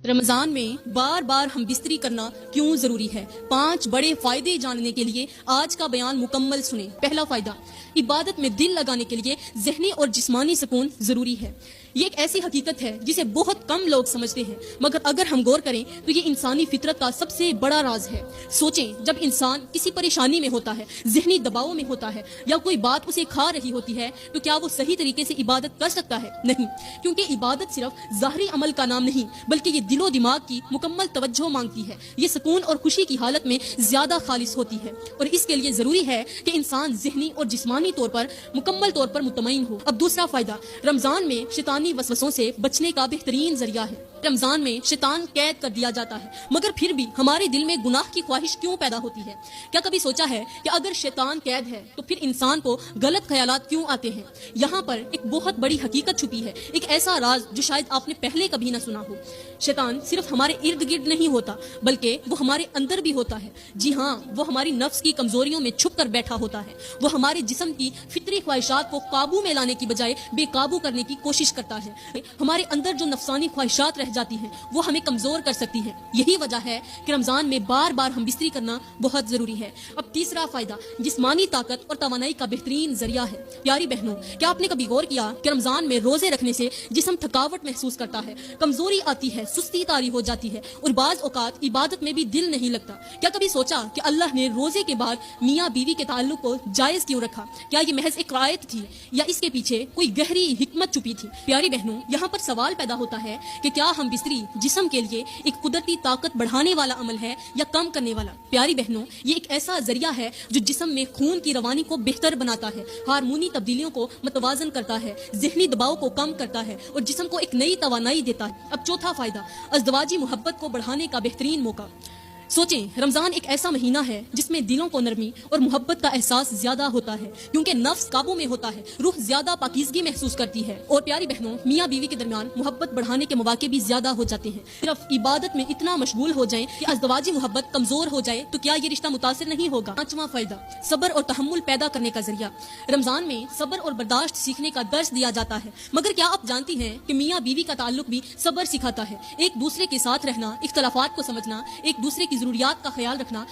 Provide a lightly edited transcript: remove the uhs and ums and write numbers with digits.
रमजान में बार बार हम बिस्तरी करना क्यों जरूरी है? 5 बड़े फायदे जानने के लिए आज का बयान मुकम्मल सुने। पहला फायदा, इबादत में दिल लगाने के लिए ज़हनी और जिस्मानी सुकून जरूरी है। ये एक ऐसी हकीकत है जिसे बहुत कम लोग समझते हैं, मगर अगर हम गौर करें तो ये इंसानी फितरत का सबसे बड़ा राज है। सोचें, जब इंसान किसी परेशानी में होता है, ज़हनी दबाव में होता है या कोई बात उसे खा रही होती है, तो क्या वो सही तरीके से इबादत कर सकता है? नहीं, क्योंकि इबादत सिर्फ ज़ाहरी अमल का नाम नहीं, बल्कि ये दिलो दिमाग की मुकम्मल तवज्जो मांगती है। ये सुकून और खुशी की हालत में ज्यादा खालिस होती है और इसके लिए जरूरी है कि इंसान ज़हनी और जिस्मानी तौर पर मुकम्मल तौर पर मुतमईन हो। अब दूसरा फायदा, रमजान में शैतानी वसवसों से बचने का बेहतरीन जरिया है। रमजान में शैतान कैद कर दिया जाता है, मगर फिर भी हमारे दिल में गुनाह की ख्वाहिश क्यों पैदा होती है? क्या कभी सोचा है कि अगर शैतान कैद है तो फिर इंसान को गलत ख्यालात क्यों आते हैं? यहाँ पर एक बहुत बड़ी हकीकत छुपी है, एक ऐसा राज जो शायद आपने पहले कभी ना सुना हो। शैतान सिर्फ हमारे इर्द गिर्द नहीं होता, बल्कि वो हमारे अंदर भी होता है। जी हाँ, वो हमारी नफ्स की कमजोरियों में छुप कर बैठा होता है। वो हमारे जिस्म की फितरी ख्वाहिशात को काबू में लाने की बजाय बेकाबू करने की कोशिश करता है। हमारे अंदर जो नफसानी ख्वाहिशात रह जाती हैं, वो हमें कमजोर कर सकती हैं। यही वजह है कि रमजान में बार बार हम बिस्तरी करना बहुत जरूरी है। अब तीसरा फायदा, जिस्मानी ताकत और तवानाई का बेहतरीन जरिया है। प्यारी बहनों, क्या आपने कभी गौर किया कि रमजान में रोजे रखने से जिस्म थकावट महसूस करता है, कमजोरी आती है, सुस्ती तारी हो जाती है और बाज औकात इबादत में भी दिल नहीं लगता? क्या कभी सोचा कि अल्लाह ने रोजे के बाद मियाँ बीवी के ताल्लुक को जायज क्यों रखा? क्या ये महज एक रायत थी या इसके पीछे कोई गहरी हिकमत छुपी थी? प्यारी बहनों, यहाँ पर सवाल पैदा होता है कि क्या हम बिस्तरी जिस्म के लिए एक कुदरती ताकत बढ़ाने वाला अमल है या कम करने वाला? प्यारी बहनों, ये एक ऐसा जरिया है जो जिस्म में खून की रवानी को बेहतर बनाता है, हार्मोनी तब्दीलियों को मतवाजन करता है, ज़हनी दबाव को कम करता है और जिस्म को एक नई तवानाई देता है। अब चौथा फायदा, अज़दवाजी मोहब्बत को बढ़ाने का बेहतरीन मौका। सोचें, रमजान एक ऐसा महीना है जिसमें दिलों को नरमी और मोहब्बत का एहसास ज्यादा होता है, क्योंकि नफ्स काबू में होता है, रूह ज्यादा पाकीज़गी महसूस करती है। और प्यारी बहनों, मियाँ बीवी के दरमियान मोहब्बत बढ़ाने के मौके भी ज्यादा हो जाते हैं। सिर्फ इबादत में इतना मशगूल हो जाएं कि अज़दवाजी मोहब्बत कमजोर हो जाए तो क्या ये रिश्ता मुतासिर नहीं होगा? पांचवा फायदा, सब्र और तहम्मुल पैदा करने का जरिया। रमजान में सब्र और बर्दाश्त सीखने का दर्स दिया जाता है, मगर क्या आप जानती हैं कि मियाँ बीवी का ताल्लुक भी सब्र सिखाता है? एक दूसरे के साथ रहना, इख्तलाफात को समझना, एक दूसरे की जरूरियात का ख्याल रखना।